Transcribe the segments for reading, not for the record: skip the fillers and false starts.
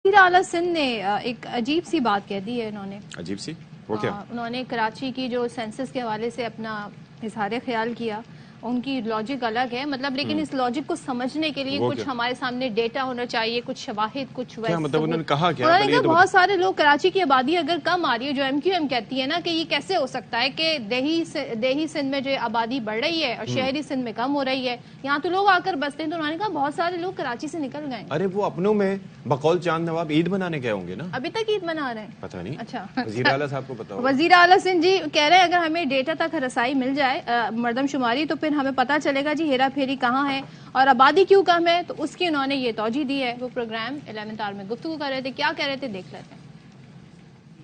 وزیر اعلیٰ سندھ نے ایک عجیب سی بات کہہ دی ہے. انہوں نے عجیب سی وہ کیا؟ انہوں نے کراچی کی جو سینسس کے حوالے سے اپنا اظہار خیال کیا. ان کی لاجک الگ ہے مطلب، لیکن اس لاجک کو سمجھنے کے لیے کچھ ہمارے سامنے ڈیٹا ہونا چاہیے، کچھ شواہد، کچھ ویسے. مطلب انہوں نے کہا کیا؟ انہوں نے کہا بہت سارے لوگ، کراچی کی آبادی اگر کم آ رہی ہے، جو ایم کیو ایم کہتی ہے نا کہ یہ کیسے ہو سکتا ہے کہ دیہی سندھ میں جو آبادی بڑھ رہی ہے اور شہری سندھ میں کم ہو رہی ہے، یہاں تو لوگ آ کر بستے ہیں. تو انہوں نے کہا بہت سارے لوگ کراچی سے نکل گئے. ارے وہ اپنوں میں بقول چاند نواب عید منانے گئے ہوں گے نا؟ ابھی تک عید منا رہے ہیں؟ پتہ نہیں. اچھا، وزیر اعلیٰ صاحب کو پتا ہوگا. وزیر اعلیٰ سندھ جی کہہ رہے ہیں اگر ہمیں ڈیٹا تک رسائی مل جائے مردم شماری، تو پھر ہمیں پتہ چلے گا جی ہیرا پھیری کہاں ہے اور آبادی کیوں کم ہے. تو اس کی انہوں نے یہ توجہ دی ہے. وہ پروگرام 11 آور میں گفتگو کر رہے تھے. کیا کہہ رہے تھے دیکھ لیتے ہیں.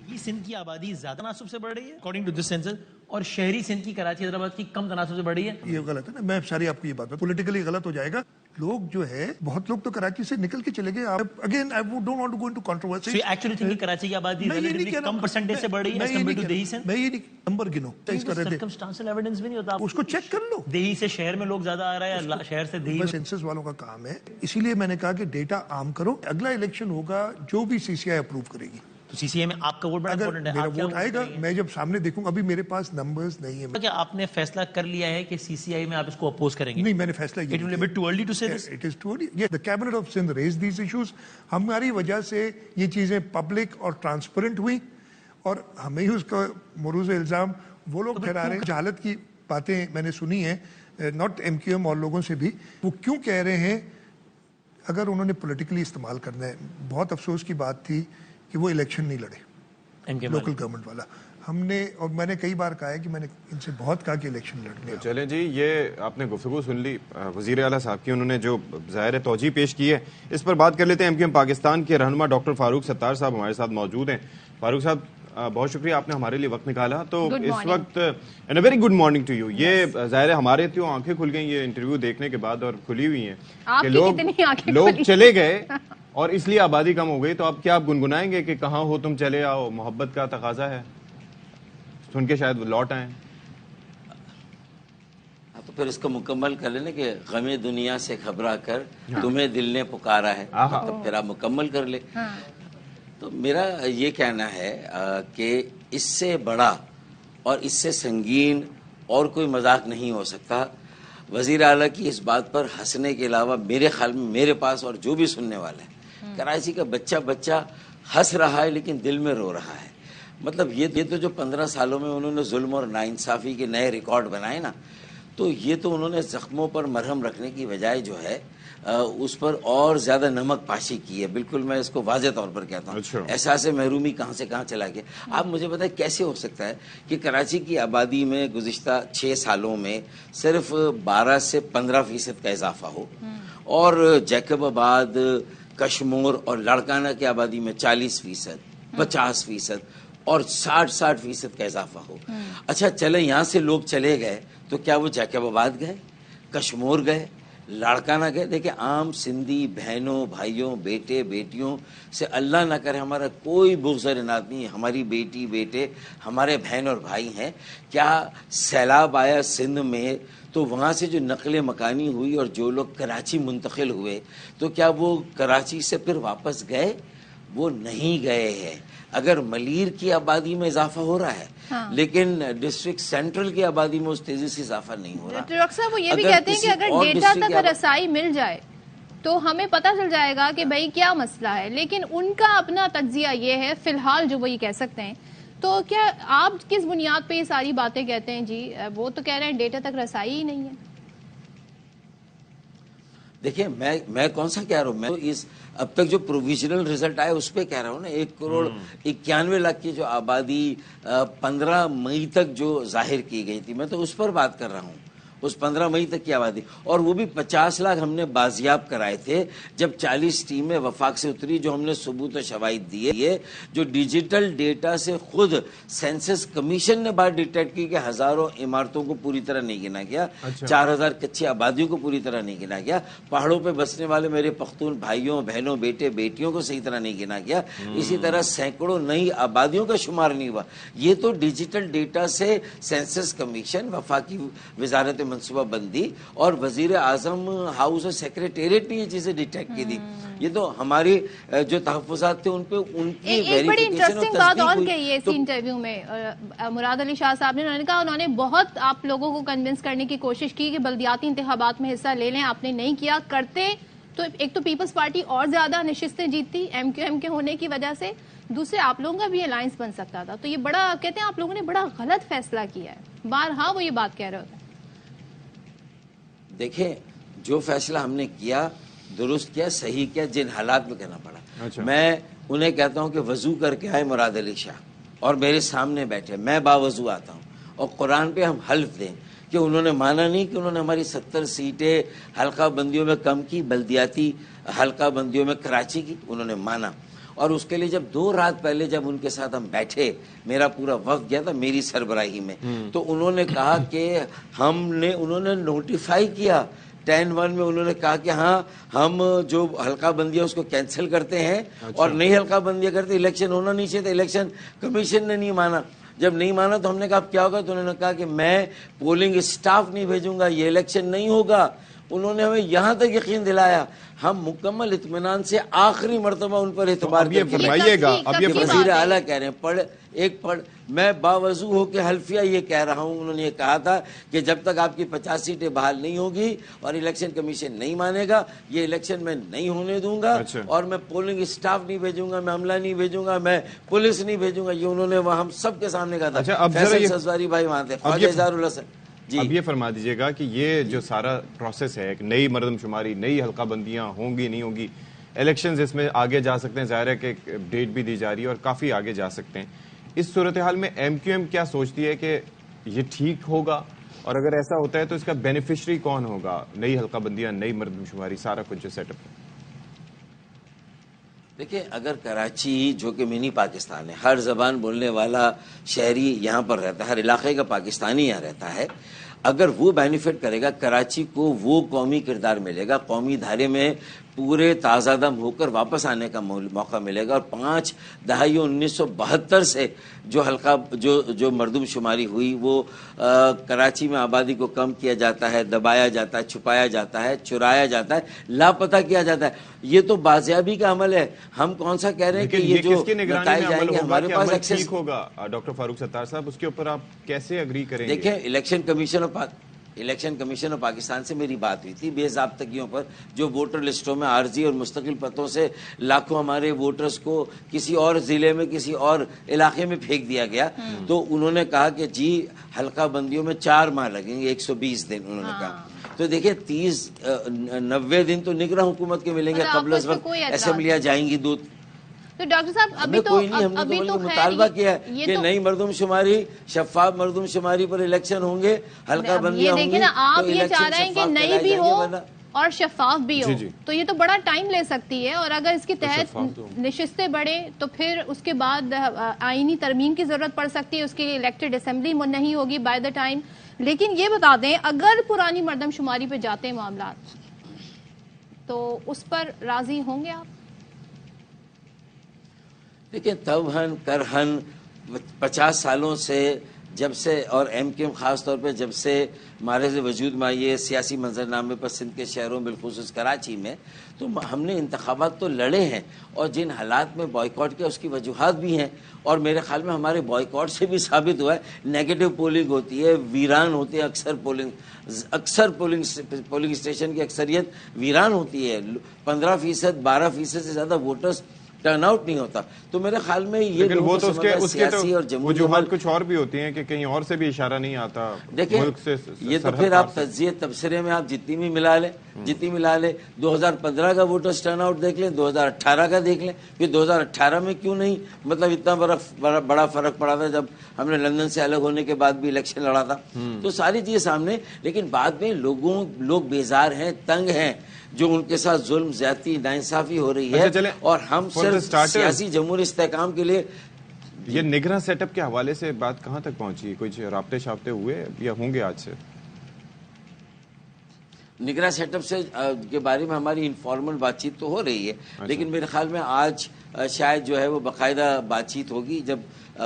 یہ سندھ کی آبادی زیادہ تناسب سے بڑھ رہی ہے اکارڈنگ ٹو دس سینسس، اور شہری سندھ کی کراچی حیدرآباد کی کم تناسب سے بڑھ رہی ہے. یہ غلط ہے نا. میں ساری آپ کو یہ بات پولیٹیکلی غلط ہو جائے گا. لوگ جو ہے بہت لوگ تو کراچی سے نکل کے چلے گئے. Again I don't want to go into controversy. So actually think کہ کراچی کی آبادی ریلیٹیولی کم پرسنٹیج سے بڑھ رہی ہے ایز کمپیئر ٹو دیہی سندھ. میں یہ نہیں نمبر گنو اس کر رہے تھے. سرکمسٹانشل ایویڈنس بھی نہیں ہوتا. اس کو چیک کر لو. دیہی سے شہر میں لوگ زیادہ آ رہا ہے یا شہر سے دیہی. سینسس والوں کا کام ہے. اسی لیے میں نے کہا کہ ڈیٹا عام کرو. اگلا الیکشن ہوگا جو بھی سی سی آئی اپروو کرے گی. تو سی سی اے میں آپ کا ووٹ بڑا امپورٹنٹ ہے. میرا ووٹ آئے گا میں جب سامنے دیکھوں گا. ابھی میرے پاس نمبرز نہیں ہیں. کیا آپ نے فیصلہ کر لیا ہے کہ سی سی آئی میں آپ اس کو اپوز کریں گے؟ نہیں، میں نے فیصلہ It will be a bit too early to say this. It is too early. Yeah, the cabinet of Sindh raised these issues. ہماری وجہ سے یہ چیزیں پبلک اور ٹرانسپیرنٹ ہوئی اور ہمیں ہی اس کا مروز الزام وہ لوگ ٹھہرا رہے ہیں. جہالت کی باتیں میں نے سنی ہیں ناٹ ایم کیو ایم اور لوگوں سے بھی. وہ کیوں کہہ رہے ہیں اگر انہوں نے پولیٹیکلی استعمال کرنا ہے. بہت افسوس کی بات تھی کہ وہ الیکشن نہیں لڑے لوکل گورنمنٹ والا. ہم نے اور میں نے کئی بار کہا ہے کہ میں نے ان سے بہت کہا کہ الیکشن لڑنے. چلیں جی، یہ آپ نے گفتگو سن لی وزیر اعلیٰ صاحب کی. انہوں نے جو ظاہر توجہ پیش کی ہے اس پر بات کر لیتے ہیں. ایم کیو ایم پاکستان کے رہنما ڈاکٹر فاروق ستار صاحب ہمارے ساتھ موجود ہیں. فاروق صاحب بہت شکریہ آپ نے ہمارے لیے وقت نکالا. تو اس وقت and a very good morning to you. یہ ظاہر ہے ہمارے تو آنکھیں کھل گئی یہ انٹرویو دیکھنے کے بعد، اور کھلی ہوئی ہیں کہ لوگ چلے گئے اور اس لیے آبادی کم ہو گئی. تو اب کیا آپ گنگنائیں گے کہ کہاں ہو تم چلے آؤ، محبت کا تقاضا ہے، سن کے شاید لوٹ آئیں. تو پھر اس کو مکمل کر لینا کہ غم دنیا سے گھبرا کر تمہیں دل نے پکارا ہے، تو پھر آپ مکمل کر لیں. تو میرا یہ کہنا ہے کہ اس سے بڑا اور اس سے سنگین اور کوئی مذاق نہیں ہو سکتا. وزیر اعلیٰ کی اس بات پر ہنسنے کے علاوہ میرے خیال میں میرے پاس اور جو بھی سننے والے ہیں، کراچی کا بچہ ہنس رہا ہے لیکن دل میں رو رہا ہے. مطلب یہ تو جو 15 سالوں میں انہوں نے ظلم اور ناانصافی کے نئے ریکارڈ بنائے نا، تو یہ تو انہوں نے زخموں پر مرہم رکھنے کی بجائے جو ہے اس پر اور زیادہ نمک پاشی کی ہے. بالکل میں اس کو واضح طور پر کہتا ہوں. احساس محرومی کہاں سے کہاں چلا گیا. آپ مجھے بتائیں کیسے ہو سکتا ہے کہ کراچی کی آبادی میں گزشتہ 6 سالوں میں صرف 12 سے 15% کا اضافہ ہو، اور جیکب آباد، کشمور اور لاڑکانہ کی آبادی میں 40%، 50% اور 60% کا اضافہ ہو. اچھا چلیں یہاں سے لوگ چلے گئے تو کیا وہ جیکب آباد گئے، کشمور گئے، لاڑکانہ گئے؟ دیکھیں عام سندھی بہنوں بھائیوں بیٹے بیٹیوں سے اللہ نہ کرے ہمارا کوئی بغض اور عناد نہیں. ہماری بیٹی بیٹے ہمارے بہن اور بھائی ہیں. کیا سیلاب آیا سندھ میں تو وہاں سے جو نقل مکانی ہوئی اور جو لوگ کراچی منتقل ہوئے تو کیا وہ کراچی سے پھر واپس گئے؟ وہ نہیں گئے ہیں. اگر ملیر کی آبادی میں اضافہ ہو رہا ہے لیکن ڈسٹرکٹ سینٹرل کی آبادی میں اس تیزی سے اضافہ نہیں ہو رہا. ڈاکٹر صاحب وہ یہ بھی کہتے ہیں کہ اگر ڈیٹا تک رسائی مل جائے تو ہمیں پتہ چل جائے گا کہ بھائی کیا مسئلہ ہے. لیکن ان کا اپنا تجزیہ یہ ہے فی الحال جو وہ یہ کہہ سکتے ہیں. تو کیا آپ کس بنیاد پہ یہ ساری باتیں کہتے ہیں جی؟ وہ تو کہہ رہے ہیں ڈیٹا تک رسائی ہی نہیں ہے. دیکھیں میں کون سا کہہ رہا ہوں، میں اس اب تک جو پروویژنل رزلٹ آئے اس پہ کہہ رہا ہوں نا. 1,91,00,000 کی جو آبادی 15 مئی تک جو ظاہر کی گئی تھی، میں تو اس پر بات کر رہا ہوں. اس 15 مئی تک کی آبادی، اور وہ بھی 50 لاکھ ہم نے بازیاب کرائے تھے جب 40 ٹیمیں وفاق سے اتری، جو ہم نے ثبوت و شواہد دیے. یہ جو ڈیجیٹل ڈیٹا سے خود سینسس کمیشن نے بات ڈیٹیکٹ کی کہ ہزاروں عمارتوں کو پوری طرح نہیں گنا گیا، 4,000 کچی آبادیوں کو پوری طرح نہیں گنا گیا، پہاڑوں پہ بسنے والے میرے پختون بھائیوں بہنوں بیٹے بیٹیوں کو صحیح طرح نہیں گنا گیا. اسی طرح سینکڑوں نئی آبادیوں کا شمار نہیں ہوا. یہ تو ڈیجیٹل ڈیٹا سے سینسس کمیشن، وفاقی وزارت منصوبہ بندی اور وزیر اعظم ہاؤس اور سیکریٹریٹ نے یہ چیزیں ڈیٹیکٹ کی تھی. یہ تو ہماری جو تحفظات تھے ان پہ ان کی ایک بڑی انٹرسٹنگ بات اور کہی ہے اسی انٹرویو میں مراد علی شاہ صاحب نے. انہوں نے کہا انہوں نے بہت آپ لوگوں کو کنونس کرنے کی کوشش کی کہ بلدیاتی انتخابات میں حصہ لے لیں, آپ نے نہیں کیا. کرتے تو ایک تو پیپلز پارٹی اور زیادہ نشستیں جیتتی ایم کیو ایم کے ہونے کی وجہ سے, دوسرے آپ لوگوں کا بھی الائنس بن سکتا تھا. تو یہ بڑا کہتے ہیں آپ لوگوں نے بڑا غلط فیصلہ کیا ہے. بارہا وہ یہ بات کہہ رہے ہوتے ہیں. دیکھیں جو فیصلہ ہم نے کیا درست کیا, صحیح کیا, جن حالات میں کہنا پڑا. میں انہیں کہتا ہوں کہ وضو کر کے آئے مراد علی شاہ اور میرے سامنے بیٹھے, میں باوضو آتا ہوں اور قرآن پہ ہم حلف دیں کہ انہوں نے مانا نہیں کہ انہوں نے ہماری 70 سیٹیں حلقہ بندیوں میں کم کی, بلدیاتی حلقہ بندیوں میں کراچی کی, انہوں نے مانا. اور اس کے لیے جب 2 رات پہلے جب ان کے ساتھ ہم بیٹھے, میرا پورا وفد گیا تھا میری سربراہی میں, تو انہوں نے کہا کہ انہوں نے نوٹیفائی کیا 10-1 میں, انہوں نے کہا کہ ہاں ہم جو حلقہ بندی ہے اس کو کینسل کرتے ہیں اور نئی حلقہ بندیاں کرتے. الیکشن ہونا نہیں چاہیے, الیکشن کمیشن نے نہیں مانا. جب نہیں مانا تو ہم نے کہا اب کیا ہوگا, تو انہوں نے کہا کہ میں پولنگ اسٹاف نہیں بھیجوں گا, یہ الیکشن نہیں ہوگا. انہوں نے ہمیں یہاں تک یقین دلایا, ہم مکمل اطمینان سے آخری مرتبہ ان پر اعتبار فرمائیے گا. اب یہ وزیر اعلیٰ کہہ رہے ہیں پڑھ میں باوضو ہو کے حلفیہ یہ کہہ رہا ہوں, انہوں نے یہ کہا تھا کہ جب تک آپ کی 50 سیٹیں بحال نہیں ہوگی اور الیکشن کمیشن نہیں مانے گا, یہ الیکشن میں نہیں ہونے دوں گا. اور میں پولنگ اسٹاف نہیں بھیجوں گا, میں عملہ نہیں بھیجوں گا, میں پولیس نہیں بھیجوں گا. یہ انہوں نے ہم سب کے سامنے کہا تھا. فیصل سزواری بھائی وہاں تھے, خواجہ اظہار اللہ سے. اب یہ فرما دیجئے گا کہ یہ جو سارا پروسیس ہے, ایک نئی مردم شماری, نئی حلقہ بندیاں ہوں گی نہیں ہوں گی, الیکشنز اس میں آگے جا سکتے ہیں, ظاہر ہے کہ ڈیٹ بھی دی جا رہی ہے اور کافی آگے جا سکتے ہیں. اس صورتحال میں ایم کیو ایم کیا سوچتی ہے کہ یہ ٹھیک ہوگا, اور اگر ایسا ہوتا ہے تو اس کا بینیفیشری کون ہوگا, نئی حلقہ بندیاں, نئی مردم شماری, سارا کچھ جو سیٹ اپ ہے؟ دیکھیں اگر کراچی جو کہ منی پاکستان ہے, ہر زبان بولنے والا شہری یہاں پر رہتا ہے, ہر علاقے کا پاکستانی یہاں رہتا ہے, اگر وہ بینیفٹ کرے گا, کراچی کو وہ قومی کردار ملے گا, قومی دھارے میں پورے تازہ دم ہو کر واپس آنے کا موقع ملے گا. اور 5 دہائیوں 1972 سے جو حلقہ جو مردم شماری ہوئی وہ کراچی میں آبادی کو کم کیا جاتا ہے, دبایا جاتا ہے, چھپایا جاتا ہے, چرایا جاتا ہے, لاپتہ کیا جاتا ہے. یہ تو بازیابی کا عمل ہے. ہم کون سا کہہ رہے ہیں کہ یہ جو نتائج جائیں گے ہمارے پاس ایکسس ہوگا. ڈاکٹر فاروق ستار صاحب, اس کے اوپر آپ کیسے اگری کریں گے؟ دیکھیں الیکشن کمیشن آف پاکستان سے میری بات ہوئی تھی بے ضابطگیوں پر, جو ووٹر لسٹوں میں عارضی اور مستقل پتوں سے لاکھوں ہمارے ووٹرز کو کسی اور ضلع میں کسی اور علاقے میں پھینک دیا گیا. تو انہوں نے کہا کہ جی حلقہ بندیوں میں 4 ماہ لگیں گے, 120 دن انہوں نے کہا. تو دیکھیں 90 دن تو نگراں حکومت کے ملیں گے, قبل از وقت اسمبلیاں جائیں گی. تو ڈاکٹر صاحب ابھی تو ہم نے مطالبہ کیا ہے کہ نئی مردم شماری, شفاف مردم شماری پر الیکشن ہوں گے, حلقہ بندیاں ہوں گی. آپ یہ چاہ رہے ہیں کہ نئی بھی ہو اور شفاف بھی ہو, تو یہ تو بڑا ٹائم لے سکتی ہے. اور اگر اس کے تحت نشستیں بڑھے تو پھر اس کے بعد آئینی ترمیم کی ضرورت پڑ سکتی ہے, اس کے لیے الیکٹڈ اسمبلی نہیں ہوگی بائی دا ٹائم. لیکن یہ بتا دیں اگر پرانی مردم شماری پہ جاتے ہیں معاملات تو اس پر راضی ہوں گے آپ؟ دیکھیں توہن کرہن 50 سالوں سے جب سے, اور ایم کیو ایم خاص طور پہ جب سے مارز وجود میں یہ سیاسی منظرنامے پر سندھ کے شہروں بالخصوص کراچی میں, تو ہم نے انتخابات تو لڑے ہیں, اور جن حالات میں بائیکاٹ کیا اس کی وجوہات بھی ہیں. اور میرے خیال میں ہمارے بائیکاٹ سے بھی ثابت ہوا ہے, نیگیٹو پولنگ ہوتی ہے, ویران ہوتی ہے, اکثر پولنگ اسٹیشن کی اکثریت ویران ہوتی ہے, 15% 12% سے زیادہ ووٹرز ٹرن آؤٹ نہیں ہوتا. تو میرے خیال میں یہ وہ تو اس کے وجوہات کچھ اور بھی ہوتی ہیں کہ کہیں اور سے بھی اشارہ نہیں آتا. دیکھیں یہ تو پھر آپ تجزیے تبصرے میں آپ جتنی بھی ملا لیں 2015 کا ووٹرز ٹرن آؤٹ دیکھ لیں, 2018 کا دیکھ لیں, پھر 2018 میں کیوں نہیں, مطلب اتنا بڑا فرق پڑا تھا جب ہم نے لندن سے الگ ہونے کے بعد بھی الیکشن لڑا تھا. تو ساری چیزیں سامنے, لیکن بعد میں لوگ بیزار ہیں, تنگ ہیں, جو ان کے ساتھ ظلم, زیادتی, ناانصافی ہو رہی ہے. اور ہم صرف سیاسی جمہوری استحکام کے لیے یہ نگراں سیٹ اپ کے حوالے سے بات کہاں تک پہنچی, کچھ رابطے شابطے ہوئے یا ہوں گے آج سے؟ نگراں سیٹ اپ سے کے بارے میں ہماری انفارمل بات چیت تو ہو رہی ہے, لیکن میرے خیال میں آج شاید جو ہے وہ باقاعدہ بات چیت ہوگی جب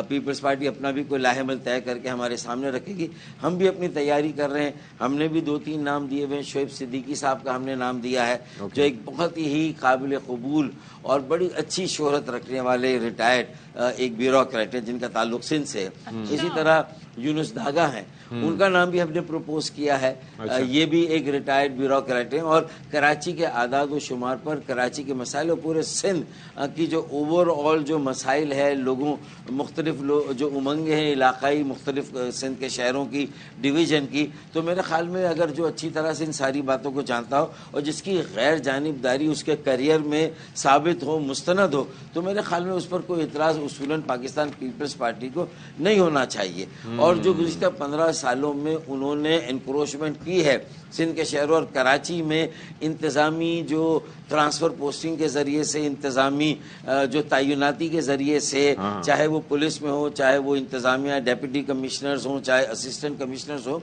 پیپلز پارٹی اپنا بھی کوئی لاہ عمل طے کر کے ہمارے سامنے رکھے گی. ہم بھی اپنی تیاری کر رہے ہیں. ہم نے بھی 2-3 نام دیے ہوئے ہیں. شعیب صدیقی صاحب کا ہم نے نام دیا ہے, جو ایک بہت ہی قابل قبول اور بڑی اچھی شہرت رکھنے والے ریٹائرڈ ایک بیوروکریٹ ہیں جن کا تعلق سندھ سے. اسی طرح یونس داگا ہیں, ان کا نام بھی ہم نے پروپوز کیا ہے. یہ بھی ایک ریٹائرڈ بیوروکریٹ ہیں, اور کراچی کے اعداد و شمار پر کراچی کے مسائل اور پورے سندھ کی جو اوور آل جو مسائل ہے, لوگوں مختلف جو امنگیں ہیں علاقائی مختلف سندھ کے شہروں کی ڈویژن کی, تو میرے خیال میں اگر جو اچھی طرح سے ان ساری باتوں کو جانتا ہو اور جس کی غیر جانبداری اس کے کریئر میں ثابت ہو, مستند ہو, تو میرے خیال میں اس پر کوئی اعتراض اصولاً پاکستان پیپلز پارٹی کو نہیں ہونا چاہیے. اور جو گزشتہ 15 سالوں میں انہوں نے انکروچمنٹ کی ہے سندھ کے شہروں اور کراچی میں, انتظامی جو ٹرانسفر پوسٹنگ کے ذریعے سے, انتظامی جو تعیناتی کے ذریعے سے, چاہے وہ پولیس میں ہو, چاہے وہ انتظامیہ ڈیپٹی کمشنرز ہوں, چاہے اسسٹنٹ کمشنرز ہوں,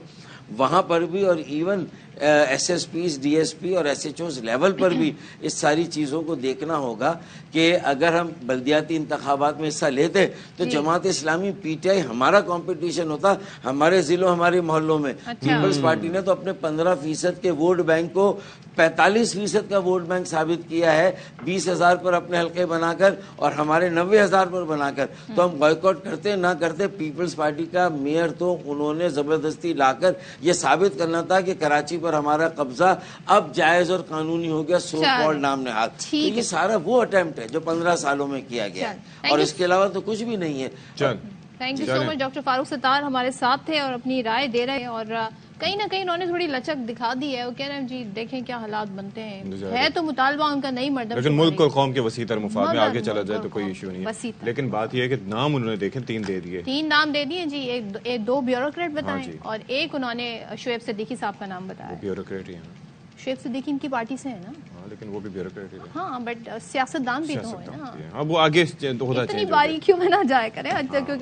وہاں پر بھی, اور even SSPs, DSP اور ایس ایچ اوز لیول پر بھی اس ساری چیزوں کو دیکھنا ہوگا کہ اگر ہم بلدیاتی انتخابات میں حصہ لیتے تو Jamaat Islami P T I ہمارا کمپٹیشن ہوتا ہمارے ضلعوں, ہمارے محلوں میں. پیپلز پارٹی نے تو اپنے 15% کے ووٹ بینک کو 45% کا ووٹ بینک ثابت کیا ہے, 20,000 پر اپنے حلقے بنا کر اور ہمارے 90,000 پر بنا کر. تو ہم بائیکاٹ کرتے نہ کرتے, پیپلز پارٹی کا میئر تو انہوں نے زبردستی لا کر یہ ثابت کرنا تھا کہ کراچی پر ہمارا قبضہ اب جائز اور قانونی ہو گیا, سو کالڈ نام نہاد. تو یہ سارا وہ اٹیمپٹ ہے جو 15 سالوں میں کیا گیا ہے, اور اس کے علاوہ تو کچھ بھی نہیں ہے. Thank you so much. Doctor Farooq Sattar ہمارے ساتھ تھے اور اپنی رائے دے رہے ہیں, اور کہیں نہ کہیں انہوں نے تھوڑی لچک دکھا دی ہے. وہ کہہ رہے ہیں جی دیکھیں کیا حالات بنتے ہیں, ہے تو مطالبہ ان کا نہیں مردم, لیکن ملک اور قوم کے وسیع تر مفاد میں آگے چلا جائے تو کوئی ایشو نہیں ہے. لیکن بات یہ ہے کہ نام انہوں نے دیکھیں 3 دے دیے, 3 نام دے دیے جی. ایک 2 بیوروکریٹ بتائیں, اور ایک انہوں نے شعیب صدیقی صاحب کا نام بتایا. بیوروکریٹ ہی ہیں. شعیب صدیقی ان کی پارٹی سے ہے نا, لیکن وہ بھی بیوروکریٹ ہی ہے. ہاں, بٹ سیاست دان بھی تو ہے نا. اب وہ آگے ہوتا اتنی باریکیوں میں نہ جایا کریں.